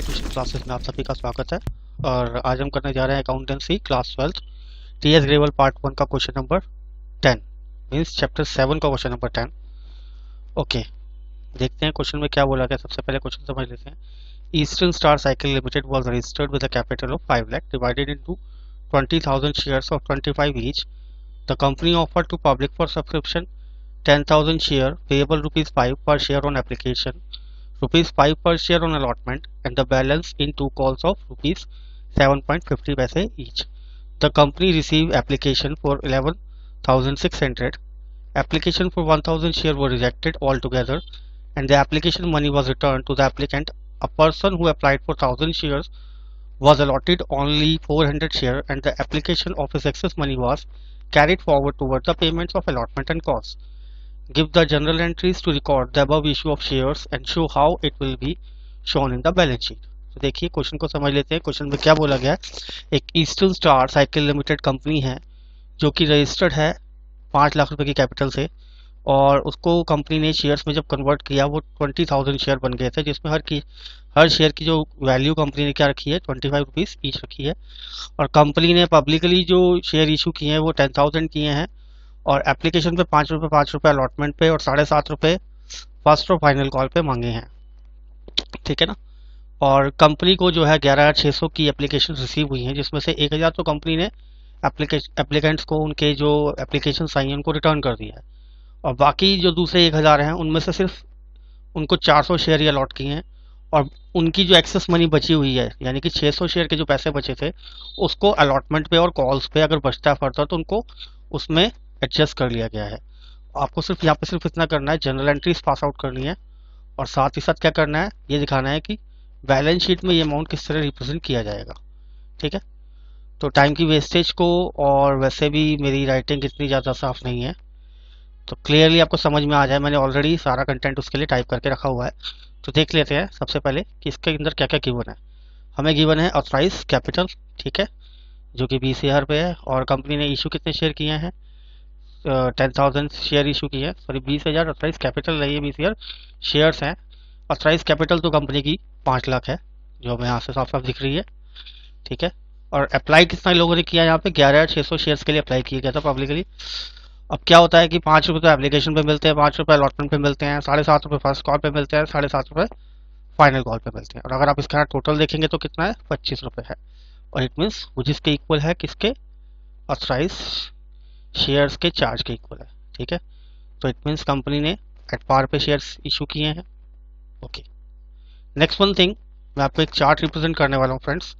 Tuition classes में आप सभी का स्वागत है। और आज हम करने जा रहे हैं accountancy class 12 TS Grewal part 1 का क्वेश्चन नंबर 10 मीन्स चैप्टर 7 का क्वेश्चन नंबर 10। ओके, देखते हैं क्वेश्चन में क्या बोला गया। सबसे पहले क्वेश्चन समझ लेते हैं। Eastern star cycle limited was registered with a capital of 5 lakh divided into 20,000 shares of 25 each. The company offered to public for subscription 10,000 share payable rupees 5 per share on application, rupees 5 per share on allotment, and the balance in 2 calls of rupees 7.50 paise each. The company received application for 11,600. Application for 1,000 share were rejected altogether, and the application money was returned to the applicant. A person who applied for 1,000 shares was allotted only 400 share, and the application of his excess money was carried forward towards the payments of allotment and costs. Give the journal entries to record the above issue of shares and show how it will be shown in the balance sheet. तो देखिए question को समझ लेते हैं। Question में क्या बोला गया है। एक eastern star cycle limited company है जो कि रजिस्टर्ड है 5 लाख रुपए की कैपिटल से, और उसको कंपनी ने शेयर्स में जब कन्वर्ट किया वो 20,000 शेयर बन गए थे, जिसमें हर शेयर की जो वैल्यू कंपनी ने क्या रखी है 25 रुपीज़ ईच रखी है। और कंपनी ने पब्लिकली जो शेयर इशू किए हैं वो 10,000 किए हैं, और एप्लीकेशन पे 5 रुपये अलॉटमेंट पे और 7.5 रुपये फर्स्ट और फाइनल कॉल पे मांगे हैं। ठीक है ना। और कंपनी को जो है 11,600 की एप्लीकेशन रिसीव हुई हैं, जिसमें से 1,000 तो कंपनी ने एप्लीकेंट्स को उनके जो एप्लीकेशन आई हैं उनको रिटर्न कर दिया है, और बाकी जो दूसरे 1,000 हैं उनमें से सिर्फ उनको 400 शेयर ही अलॉट किए हैं, और उनकी जो एक्सेस मनी बची हुई है यानी कि 600 शेयर के जो पैसे बचे थे उसको अलॉटमेंट पे और कॉल्स पे अगर बचता है फर्दर तो उनको उसमें एडजस्ट कर लिया गया है। आपको सिर्फ यहाँ पे सिर्फ इतना करना है, जनरल एंट्रीज पास आउट करनी है, और साथ ही साथ क्या करना है ये दिखाना है कि बैलेंस शीट में ये अमाउंट किस तरह रिप्रेजेंट किया जाएगा। ठीक है। तो टाइम की वेस्टेज को, और वैसे भी मेरी राइटिंग इतनी ज़्यादा साफ नहीं है तो क्लियरली आपको समझ में आ जाए, मैंने ऑलरेडी सारा कंटेंट उसके लिए टाइप करके रखा हुआ है। तो देख लेते हैं सबसे पहले कि इसके अंदर क्या क्या गिवन है। हमें गिवन है ऑथराइज कैपिटल, ठीक है, जो कि 20,000 पे है, और कंपनी ने इशू कितने शेयर किए हैं 10,000 शेयर इशू की है, सॉरी 20,000 ऑथराइज कैपिटल नहीं है, 20,000 शेयर्स हैं। ऑथराइज कैपिटल तो कंपनी की 5 लाख है जो हमें यहाँ से साफ साफ दिख रही है। ठीक है। और अप्लाई कितना लोगों ने किया यहाँ पे 11,600 शेयर्स के लिए अप्लाई किया गया था पब्लिकली। अब क्या होता है कि 5 रुपये तो एप्लीकेशन पे मिलते हैं, 5 रुपये अलॉटमेंट पे मिलते हैं, 7.5 रुपये फर्स्ट कॉल पे मिलते हैं, 7.5 रुपये फाइनल कॉल पे मिलते हैं, और अगर आप इसका टोटल देखेंगे तो कितना है 25 रुपये है, और इट मीन्स वो जिसके इक्वल है किसके ऑथराइज शेयर्स के चार्ज के इक्वल है। ठीक है। तो इट मीन्स कंपनी ने एट पार पे शेयर्स इशू किए हैं। ओके, नेक्स्ट वन थिंग, मैं आपको एक चार्ट रिप्रेजेंट करने वाला हूँ फ्रेंड्स।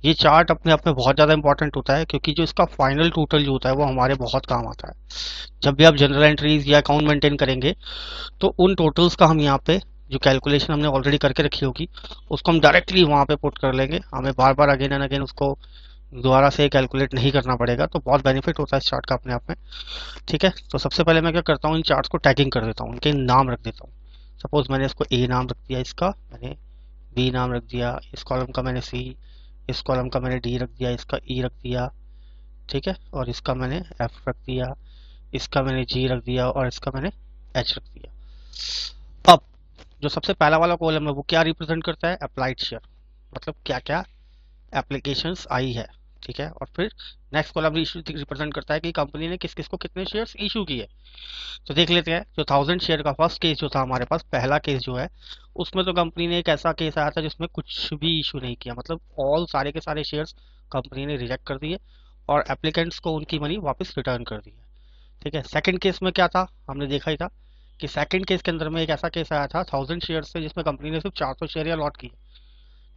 ये चार्ट अपने आप में बहुत ज़्यादा इंपॉर्टेंट होता है, क्योंकि जो इसका फाइनल टोटल जो होता है वो हमारे बहुत काम आता है। जब भी आप जनरल एंट्रीज या अकाउंट मेंटेन करेंगे तो उन टोटल्स का हम यहाँ पे जो कैलकुलेशन हमने ऑलरेडी करके रखी होगी उसको हम डायरेक्टली वहाँ पे पुट कर लेंगे, हमें बार बार अगेन एंड अगेन उसको दोबारा से कैलकुलेट नहीं करना पड़ेगा। तो बहुत बेनिफिट होता है इस चार्ट का अपने आप में। ठीक है। तो सबसे पहले मैं क्या करता हूँ, इन चार्ट्स को टैगिंग कर देता हूँ, इनके नाम रख देता हूँ। सपोज मैंने इसको ए नाम रख दिया, इसका मैंने बी नाम रख दिया, इस कॉलम का मैंने सी, इस कॉलम का मैंने डी रख दिया, इसका ई रख दिया। ठीक है। और इसका मैंने एफ रख दिया, इसका मैंने जी रख दिया, और इसका मैंने एच रख दिया। अब जो सबसे पहला वाला कॉलम है वो क्या रिप्रेजेंट करता है, अप्लाइड शेयर, मतलब क्या क्या एप्लीकेशंस आई है। ठीक है। और फिर नेक्स्ट कॉलम रिप्रेजेंट करता है कि कंपनी ने किस किस को कितने शेयर्स इशू किए। तो देख लेते हैं, जो 1,000 शेयर का फर्स्ट केस जो था हमारे पास, पहला केस जो है उसमें तो कंपनी ने एक ऐसा केस आया था जिसमें कुछ भी इशू नहीं किया, मतलब ऑल सारे के सारे शेयर्स कंपनी ने रिजेक्ट कर दिए और एप्लीकेंट्स को उनकी मनी वापस रिटर्न कर दी है। ठीक है। सेकंड केस में क्या था, हमने देखा ही था कि सेकंड केस के अंदर में एक ऐसा केस आया था 1,000 शेयर से जिसमें कंपनी ने सिर्फ 400 शेयर या लॉट किए।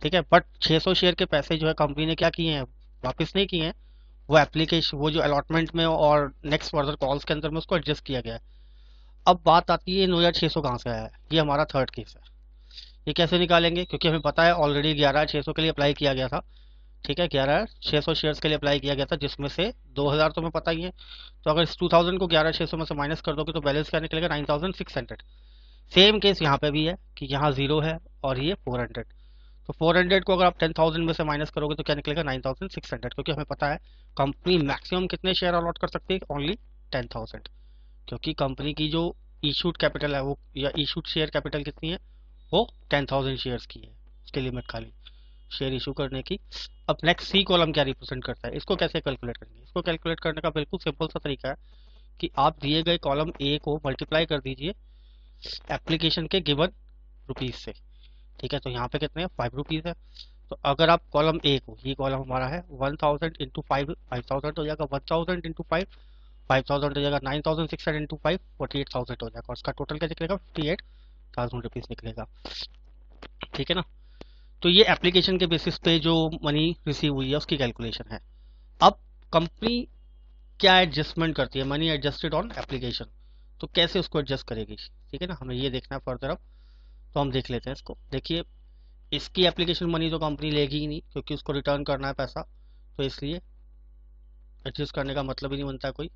ठीक है। बट 600 शेयर के पैसे जो है कंपनी ने क्या किए हैं, वापस नहीं किए हैं, वो एप्लीकेशन वो जो अलॉटमेंट में और नेक्स्ट फर्दर कॉल्स के अंदर में उसको एडजस्ट किया गया है। अब बात आती है 9,600 कहाँ से आया है, ये हमारा थर्ड केस है। ये कैसे निकालेंगे, क्योंकि हमें पता है ऑलरेडी 11,600 के लिए अप्लाई किया गया था। ठीक है। 11,600 शेयर्स के लिए अप्लाई किया गया था, जिसमें से 2,000 तो हमें पता ही है। तो अगर इस 2,000 को 11,600 में से माइनस कर दोगे तो बैलेंस क्या निकलेगा 9,600। सेम केस यहाँ पे भी है कि यहाँ 0 है और ये 400। तो 400 को अगर आप 10,000 में से माइनस करोगे तो क्या निकलेगा 9,600, क्योंकि हमें पता है कंपनी मैक्सिमम कितने शेयर अलॉट कर सकती है, ओनली 10,000, क्योंकि कंपनी की जो इशूड कैपिटल है वो, या इशूड शेयर कैपिटल कितनी है, वो 10,000 शेयर्स की है, उसकी लिमिट खाली। शेयर इशू करने की। अब नेक्स्ट सी कॉलम क्या रिप्रेजेंट करता है, इसको कैसे कैलकुलेट करेंगे? इसको कैलकुलेट करने का बिल्कुल सिंपल सा तरीका है कि आप दिए गए कॉलम ए को मल्टीप्लाई कर दीजिए एप्लीकेशन के गिवन रुपीज से। ठीक है, तो यहाँ पे कितने हैं, 5 रुपीज है। तो अगर आप कॉलम ए को, ये कॉलम हमारा है 1000 इंटू 5, 5000 हो जाएगा, 1000 इंटू 5, 5000 हो जाएगा, 9600 इंटू 5, 48000 हो जाएगा, और उसका टोटल क्या निकलेगा, 58,000 रुपीज निकलेगा। ठीक है ना, तो ये एप्लीकेशन के बेसिस पे जो मनी रिसीव हुई है उसकी कैलकुलेशन है। अब कंपनी क्या एडजस्टमेंट करती है, मनी एडजस्टेड ऑन एप्लीकेशन, तो कैसे उसको एडजस्ट करेगी? ठीक है ना, हमें ये देखना है फर्दर। अब तो हम देख लेते हैं इसको। देखिए, इसकी एप्लीकेशन मनी तो कंपनी लेगी ही नहीं, क्योंकि उसको रिटर्न करना है पैसा, तो इसलिए एडजस्ट करने का मतलब ही नहीं बनता कोई।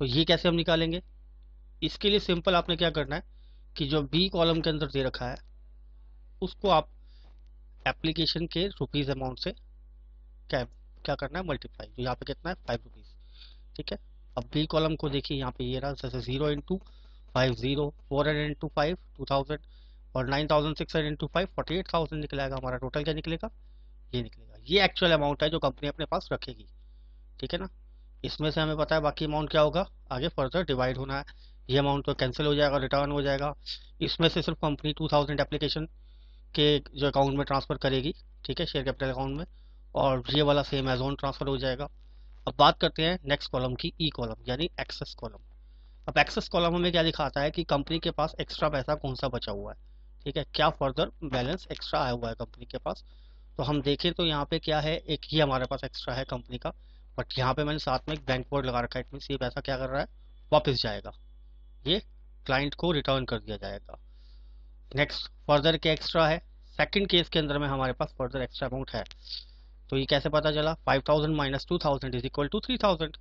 तो ये कैसे हम निकालेंगे? इसके लिए सिंपल आपने क्या करना है कि जो बी कॉलम के अंदर दे रखा है उसको आप एप्लीकेशन के रुपीज अमाउंट से क्या क्या करना है, मल्टीप्लाई। तो यहाँ पे कितना है, 5 रुपीज। ठीक है, अब बी कॉलम को देखिए, यहाँ पे ये रहा, जैसे 0 इंटू 5 0, 400 इंटू 5 2000, और 9600 इंटू 5 48,000 निकलेगा। हमारा टोटल क्या निकलेगा, ये निकलेगा। ये एक्चुअल अमाउंट है जो कंपनी अपने पास रखेगी। ठीक है ना, इसमें से हमें पता है बाकी अमाउंट क्या होगा, आगे फर्दर डिवाइड होना है। ये अमाउंट तो कैंसिल हो जाएगा, रिटर्न हो जाएगा। इसमें से सिर्फ कंपनी 2000 एप्लीकेशन के जो अकाउंट में ट्रांसफर करेगी, ठीक है, शेयर कैपिटल अकाउंट में, और ये वाला सेम एज ऑन ट्रांसफर हो जाएगा। अब बात करते हैं नेक्स्ट कॉलम की, ई कॉलम यानी एक्सेस कॉलम। अब एक्सेस कॉलम हमें क्या दिखाता है कि कंपनी के पास एक्स्ट्रा पैसा कौन सा बचा हुआ है। ठीक है, क्या फर्दर बैलेंस एक्स्ट्रा आया हुआ है कंपनी के पास। तो हम देखें तो यहाँ पे क्या है, एक ही हमारे पास एक्स्ट्रा है कंपनी का, बट यहाँ पे मैंने साथ में एक बैंक बोर्ड लगा रखा है। इट मीन्स ये पैसा क्या कर रहा है, वापस जाएगा, ये क्लाइंट को रिटर्न कर दिया जाएगा। नेक्स्ट फर्दर क्या एक्स्ट्रा है, सेकंड केस के अंदर में हमारे पास फर्दर एक्स्ट्रा अमाउंट है। तो ये कैसे पता चला, 5000 minus 2000 is equal to 3000।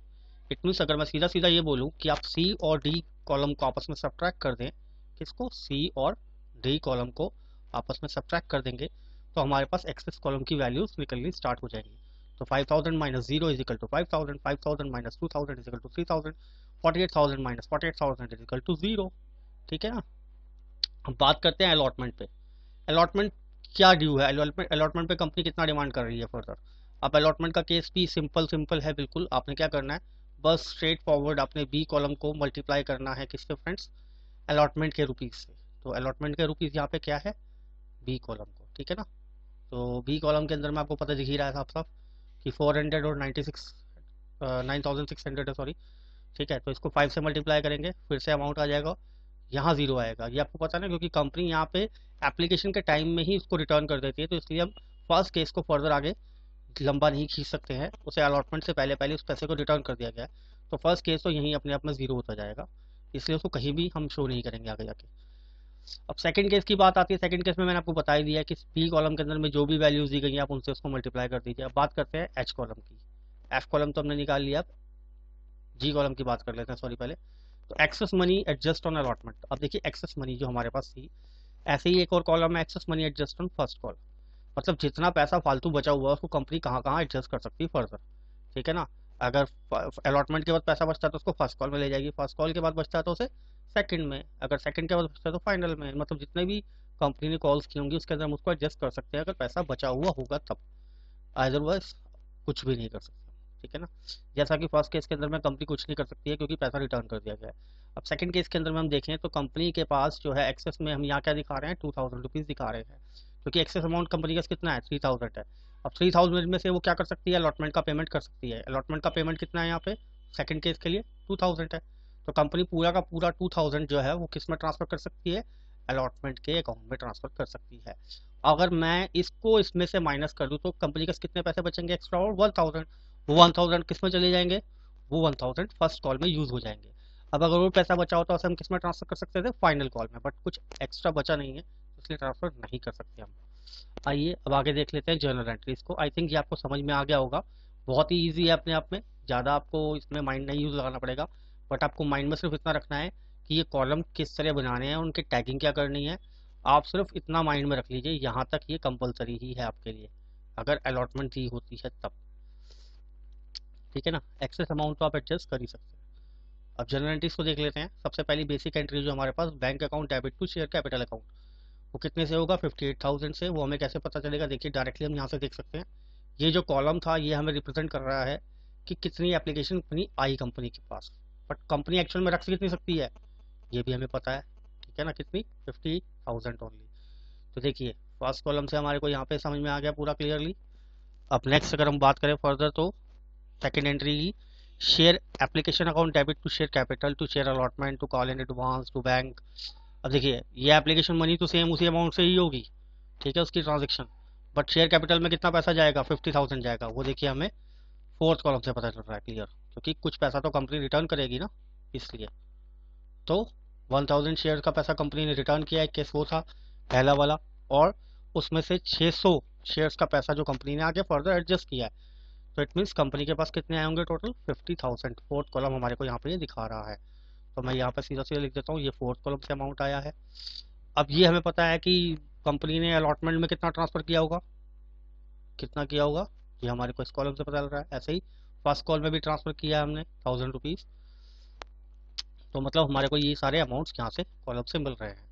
It means अगर मैं सीधा सीधा ये बोलूँ कि आप सी और डी कॉलम को आपस में सब्ट्रैक्ट कर दें, किसको, सी और डी कॉलम को आपस में सब्ट्रैक्ट कर देंगे, तो हमारे पास एक्सेस कॉलम की वैल्यूज निकलनी स्टार्ट हो जाएंगी। तो 5000 minus 0 is equal to 5000, 5000 minus 2000 is equal to 3000, 48,000 minus 48,000 is equal to 0। ठीक है ना, हम बात करते हैं अलॉटमेंट पे। अलॉटमेंट क्या ड्यू है, अलॉटमेंट पे कंपनी कितना डिमांड कर रही है फर्दर। अब अलॉटमेंट का केस भी सिंपल है बिल्कुल। आपने क्या करना है, बस स्ट्रेट फॉरवर्ड आपने बी कॉलम को मल्टीप्लाई करना है किससे फ्रेंड्स, अलॉटमेंट के रुपीज से। तो अलॉटमेंट के रुपीज यहाँ पे क्या है, बी कॉलम को। ठीक है ना, तो बी कॉलम के अंदर में आपको पता दिख ही रहा है साफ साफ कि 400 और 9600 है, सॉरी। ठीक है, तो इसको 5 से मल्टीप्लाई करेंगे, फिर से अमाउंट आ जाएगा, यहाँ जीरो आएगा। ये आपको पता ना, क्योंकि कंपनी यहाँ पे एप्लीकेशन के टाइम में ही उसको रिटर्न कर देती है, तो इसलिए हम फर्स्ट केस को फर्दर आगे लंबा नहीं खींच सकते हैं, उसे अलॉटमेंट से पहले पहले उस पैसे को रिटर्न कर दिया गया है। तो फर्स्ट केस तो यहीं अपने आप में जीरो होता जाएगा, इसलिए उसको कहीं भी हम शो नहीं करेंगे आगे जाके। अब सेकंड केस की बात आती है। सेकंड केस में मैंने आपको बता ही दिया है कि बी कॉलम के अंदर में जो भी वैल्यूज दी गई हैं आप उनसे उसको मल्टीप्लाई कर दीजिए। अब बात करते हैं एच कॉलम की। एफ कॉलम तो हमने निकाल लिया, अब जी कॉलम की बात कर लेते हैं, सॉरी पहले। तो excess money adjust on allotment. अब देखिए एक्सेस मनी जो हमारे पास थी, ऐसे ही एक और कॉलम है excess money adjust on first call. मतलब जितना पैसा फालतू बचा हुआ है उसको कंपनी कहाँ कहाँ एडजस्ट कर सकती है फर्दर। ठीक है ना, अगर अलॉटमेंट के बाद पैसा बचता है तो उसको फर्स्ट कॉल में ले जाएगी, फर्स्ट कॉल के बाद बचता है तो उसे सेकंड में, अगर सेकंड के बाद बचता है तो फाइनल में। मतलब जितने भी कंपनी ने कॉल्स की होंगी उसके अंदर हम उसको एडजस्ट कर सकते हैं अगर पैसा बचा हुआ होगा तब, अदरवाइज कुछ भी नहीं कर सकते। ठीक है ना, जैसा कि फर्स्ट केस के अंदर में कंपनी कुछ नहीं कर सकती है क्योंकि पैसा रिटर्न कर दिया गया है। अब सेकंड केस के अंदर में हम देखें तो कंपनी के पास जो है एक्सेस में, हम यहाँ क्या दिखा रहे हैं, 2000 रुपीज़ दिखा रहे हैं, क्योंकि एक्सेस अमाउंट कंपनी का कितना है, 3000 है। अब 3000 में से वो क्या कर सकती है, अलॉटमेंट का पेमेंट कर सकती है। अलॉटमेंट का पेमेंट कितना है यहाँ पे, सेकंड केस के लिए 2000 है। तो कंपनी पूरा का पूरा 2000 जो है वो किस में ट्रांसफर कर सकती है, अलॉटमेंट के अकाउंट में ट्रांसफर कर सकती है। अगर मैं इसको इसमें से माइनस कर दूं तो कंपनी के कितने पैसे बचेंगे एक्स्ट्रा, और 1000। वो 1000 किस में चले जाएंगे, वो 1000 फर्स्ट कॉल में यूज हो जाएंगे। अब अगर वो पैसा बचा होता तो हम किस में ट्रांसफर कर सकते थे, फाइनल कॉल में, बट कुछ एक्स्ट्रा बचा नहीं है इसलिए ट्रांसफर नहीं कर सकते हम। आइए अब आगे देख लेते हैं जर्नल एंट्रीज को। आई थिंक ये आपको समझ में आ गया होगा, बहुत ही ईजी है अपने आप में, ज़्यादा आपको इसमें माइंड नहीं यूज लगाना पड़ेगा। बट आपको माइंड में सिर्फ इतना रखना है कि ये कॉलम किस तरह बनाने हैं, उनकी टैगिंग क्या करनी है। आप सिर्फ इतना माइंड में रख लीजिए, यहाँ तक ये कंपलसरी ही है आपके लिए अगर अलॉटमेंट दी होती है तब। ठीक है ना, एक्सेस अमाउंट तो आप एडजस्ट कर ही सकते हैं। अब जनरल एंट्रीज को देख लेते हैं। सबसे पहली बेसिक एंट्री जो हमारे पास, bank account debit to share capital account, वो कितने से होगा, 58,000 से। वो हमें कैसे पता चलेगा, देखिए डायरेक्टली हम यहाँ से देख सकते हैं। ये जो कॉलम था ये हमें रिप्रेजेंट कर रहा है कि कितनी एप्लीकेशन अपनी आई कंपनी के पास, बट कंपनी एक्चुअल में रख कितनी सकती है ये भी हमें पता है, ठीक है ना, कितनी, 50,000 ओनली। तो देखिए फर्स्ट कॉलम से हमारे को यहाँ पे समझ में आ गया पूरा क्लियरली। अब नेक्स्ट अगर हम बात करें फर्दर तो सेकेंड एंट्री की, share application account debit to share capital to share allotment to call in advance to bank. अब देखिए ये एप्लीकेशन मनी तो सेम उसी अमाउंट से ही होगी, ठीक है, उसकी ट्रांजेक्शन, बट शेयर कैपिटल में कितना पैसा जाएगा, 50,000 जाएगा। वो देखिए हमें फोर्थ कॉलम से पता चल रहा है क्लियर, क्योंकि कुछ पैसा तो कंपनी रिटर्न करेगी ना, इसलिए। तो 1000 शेयर का पैसा कंपनी ने रिटर्न किया है, केस वो था पहला वाला, और उसमें से 600 शेयर्स का पैसा जो कंपनी ने आगे फर्दर एडजस्ट किया है। तो इट मीन्स कंपनी के पास कितने आए होंगे टोटल, 50,000। फोर्थ कॉलम हमारे को यहाँ पे ये दिखा रहा है, तो मैं यहाँ पे सीधा सीधा लिख देता हूँ, ये फोर्थ कॉलम से अमाउंट आया है। अब ये हमें पता है कि कंपनी ने अलॉटमेंट में कितना ट्रांसफर किया होगा, कितना किया होगा, ये हमारे को इस कॉलम से पता चल रहा है। ऐसे ही फर्स्ट कॉल में भी ट्रांसफर किया है हमने 1000 रुपीज़, तो मतलब हमारे को ये सारे अमाउंट्स यहाँ से कॉलम से मिल रहे हैं।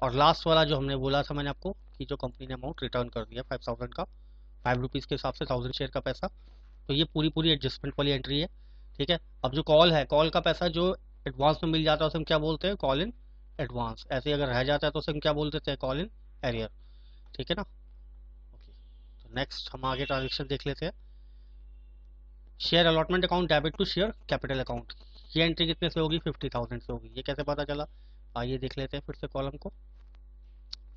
और लास्ट वाला जो हमने बोला था मैंने आपको कि जो कंपनी ने अमाउंट रिटर्न कर दिया 5000 का, 5 रुपीज़ के हिसाब से 1000 शेयर का पैसा, तो ये पूरी पूरी एडजस्टमेंट वाली एंट्री है, ठीक है। अब जो कॉल है, कॉल का पैसा जो एडवांस में मिल जाता है उसे हम क्या बोलते हैं, कॉल इन एडवांस। ऐसे ही अगर रह जाता है तो उसे हम क्या बोल देते हैं, कॉल इन एरियर, ठीक है ना। ओके, तो नेक्स्ट हम आगे ट्रांजेक्शन देख लेते हैं। Share allotment account debit to share capital account, ये एंट्री कितने से होगी, 50,000 से होगी। ये कैसे पता चला, आइए देख लेते हैं फिर से कॉलम को।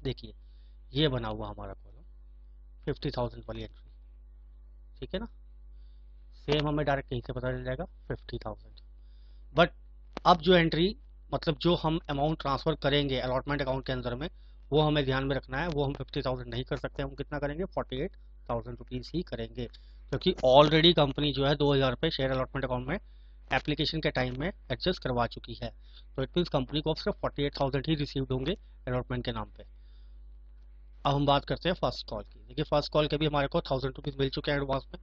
देखिए ये बना हुआ हमारा कॉलम 50,000 वाली एंट्री, ठीक है ना। सेम हमें डायरेक्ट कहीं से पता चल जाएगा 50,000। बट अब जो एंट्री, मतलब जो हम अमाउंट ट्रांसफर करेंगे अलॉटमेंट अकाउंट के अंदर में, वो हमें ध्यान में रखना है, वो हम 50,000 नहीं कर सकते। हम कितना करेंगे, 48,000 रुपीज़ ही करेंगे, क्योंकि ऑलरेडी कंपनी जो है 2,000 रुपये शेयर अलॉटमेंट अकाउंट में एप्लीकेशन के टाइम में एडजस्ट करवा चुकी है। तो इट मीन्स कंपनी को अब सिर्फ 48,000 ही रिसीव्ड होंगे अलॉटमेंट के नाम पे। अब हम बात करते हैं फर्स्ट कॉल की। देखिए फर्स्ट कॉल के भी हमारे को 1000 रुपीज़ मिल चुके हैं एडवांस में,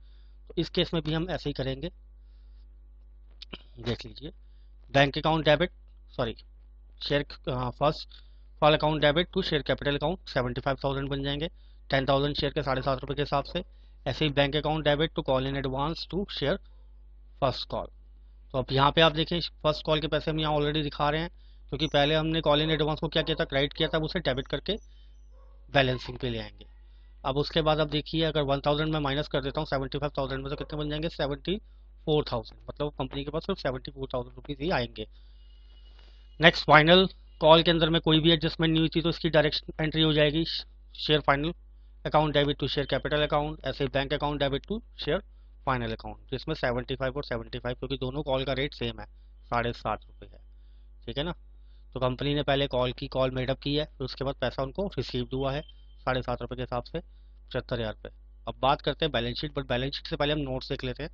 तो इस केस में भी हम ऐसे ही करेंगे। देख लीजिए, bank account debit, sorry share first call account debit to share capital account 75,000 बन जाएंगे, 10,000 शेयर के 7.5 रुपये के हिसाब से। ऐसे ही bank account debit to call in advance to share first call. तो अब यहाँ पे आप देखें फर्स्ट कॉल के पैसे हम यहाँ ऑलरेडी दिखा रहे हैं, क्योंकि पहले हमने कॉल इन एडवांस को क्या किया था, क्रेडिट किया था, उसे डेबिट करके बैलेंसिंग पे ले आएंगे। अब उसके बाद अब देखिए अगर 1000 में माइनस कर देता हूँ 75,000 में, तो कितने बन जाएंगे, 74,000। मतलब कंपनी के पास सिर्फ 74,000 रुपीज़ ही आएंगे। नेक्स्ट फाइनल कॉल के अंदर में कोई भी एडजस्टमेंट नहीं हुई थी, तो इसकी डायरेक्ट एंट्री हो जाएगी share final account debit to share capital account, ऐसे bank account debit to share final account, जिसमें 75 और 75, क्योंकि दोनों कॉल का रेट सेम है, 7.5 रुपये है, ठीक है ना। तो कंपनी ने पहले कॉल की, कॉल मेडअप की है, फिर उसके बाद पैसा उनको रिसीव्ड हुआ है 7.5 रुपये के हिसाब से, 75,000 रुपये। अब बात करते हैं balance sheet, but balance sheet से पहले हम नोट्स देख लेते हैं,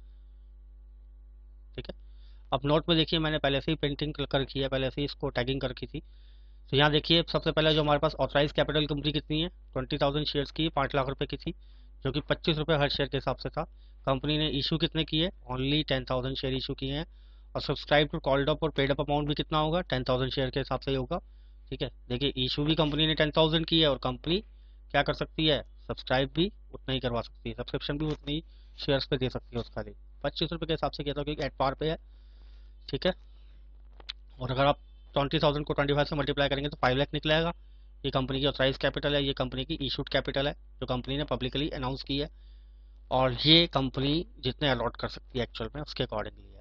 ठीक है। अब नोट में देखिए मैंने पहले से ही पेंटिंग कर रखी है, पहले से ही इसको टैगिंग कर रखी थी। तो यहाँ देखिए सबसे पहले जो हमारे पास ऑथराइज कैपिटल कंपनी कितनी है, 20,000 शेयर्स की, 5 लाख रुपए की थी, जो कि 25 रुपये हर शेयर के हिसाब से था। कंपनी ने इशू कितने किए, ओनली 10,000 शेयर इशू किए हैं। और सब्सक्राइब टू कॉल्ड अप और पेड अप अमाउंट भी कितना होगा, 10,000 शेयर के हिसाब से ही होगा, ठीक है। देखिए इशू भी कंपनी ने 10,000 की है, और कंपनी क्या कर सकती है, सब्सक्राइब भी उतना ही करवा सकती है, सब्सक्रिप्शन भी उतनी ही शेयर्स पे दे सकती है उसका रेट 25 रुपये के हिसाब से किया था, क्योंकि एट पार पे है, ठीक है। और अगर आप 20,000 को 25 से मल्टीप्लाई करेंगे तो 5 लाख निकलेगा। ये कंपनी की ऑथराइज कैपिटल है, ये कंपनी की इशूड कैपिटल है जो कंपनी ने पब्लिकली अनाउंस की है, और ये कंपनी जितने अलॉट कर सकती है एक्चुअल में उसके अकॉर्डिंगली है।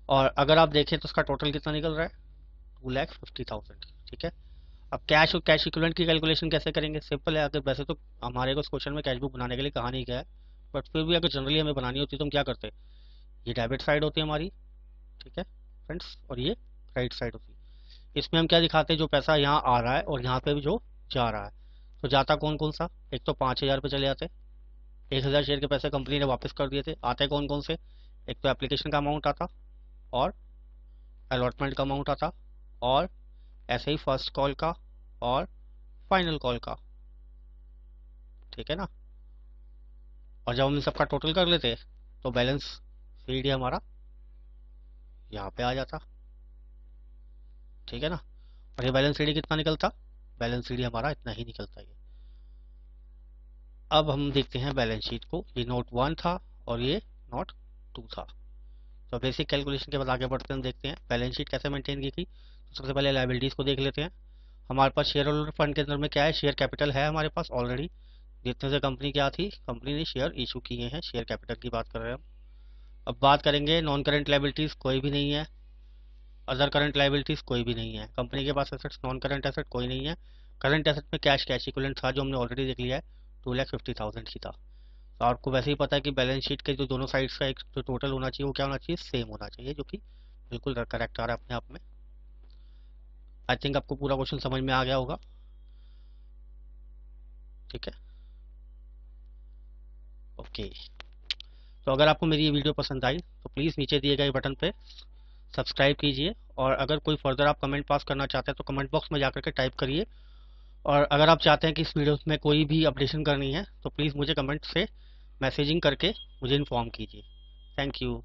और अगर आप देखें तो उसका टोटल कितना निकल रहा है, 2,50,000, ठीक है। अब कैश और कैश इक्विवेलेंट की कैलकुलेशन कैसे करेंगे, सिंपल है। अगर वैसे तो हमारे को इस क्वेश्चन में कैश बुक बनाने के लिए कहा नहीं गया है, बट फिर भी अगर जनरली हमें बनानी होती है तो हम क्या करते हैं, ये डेबिट साइड होती है हमारी, ठीक है फ्रेंड्स, और ये क्रेडिट साइड होती है। इसमें हम क्या दिखाते हैं, जो पैसा यहाँ आ रहा है और यहाँ पे भी जो जा रहा है, तो जाता कौन कौन सा, एक तो 5,000 रुपये चले जाते, 1,000 शेयर के पैसे कंपनी ने वापस कर दिए थे। आते कौन कौन से, एक तो एप्लीकेशन का अमाउंट आता, और अलॉटमेंट का अमाउंट आता, और ऐसे ही फर्स्ट कॉल का और फाइनल कॉल का, ठीक है ना। और जब हम इन सबका टोटल कर लेते तो बैलेंस शीट हमारा यहाँ पे आ जाता, ठीक है ना। और ये बैलेंस शीट कितना निकलता, बैलेंस शीट हमारा इतना ही निकलता है। अब हम देखते हैं बैलेंस शीट को। ये नोट 1 था और ये नोट 2 था। तो बेसिक कैलकुलेशन के बाद आगे बढ़ते हैं, देखते हैं बैलेंस शीट कैसे मेंटेन की गई। तो सबसे पहले लायबिलिटीज को देख लेते हैं। हमारे पास शेयर होल्डर फंड के अंदर में क्या है, शेयर कैपिटल है हमारे पास ऑलरेडी। जितने से कंपनी क्या थी, कंपनी ने शेयर इशू किए हैं, शेयर कैपिटल की बात कर रहे हैं हम। अब बात करेंगे नॉन करंट लायबिलिटीज, कोई भी नहीं है। अदर करंट लायबिलिटीज कोई भी नहीं है। कंपनी के पास एसेट्स, नॉन करंट एसेट कोई नहीं है। करंट एसेट में कैश इक्विवेलेंट था जो हमने ऑलरेडी देख लिया है, 2,50,000 ही था। तो आपको वैसे ही पता है कि बैलेंस शीट के जो दोनों साइड्स का एक जो टोटल होना चाहिए वो क्या होना चाहिए, सेम होना चाहिए, जो कि बिल्कुल करेक्ट आ रहा है अपने आप में। आई थिंक आपको पूरा क्वेश्चन समझ में आ गया होगा। ठीक है, ओके। तो अगर आपको मेरी ये वीडियो पसंद आई तो प्लीज़ नीचे दिए गए बटन पे सब्सक्राइब कीजिए, और अगर कोई फर्दर आप कमेंट पास करना चाहते हैं तो कमेंट बॉक्स में जाकर के टाइप करिए। और अगर आप चाहते हैं कि इस वीडियो में कोई भी अपडेशन करनी है तो प्लीज़ मुझे कमेंट से मैसेजिंग करके मुझे इन्फॉर्म कीजिए। Thank you.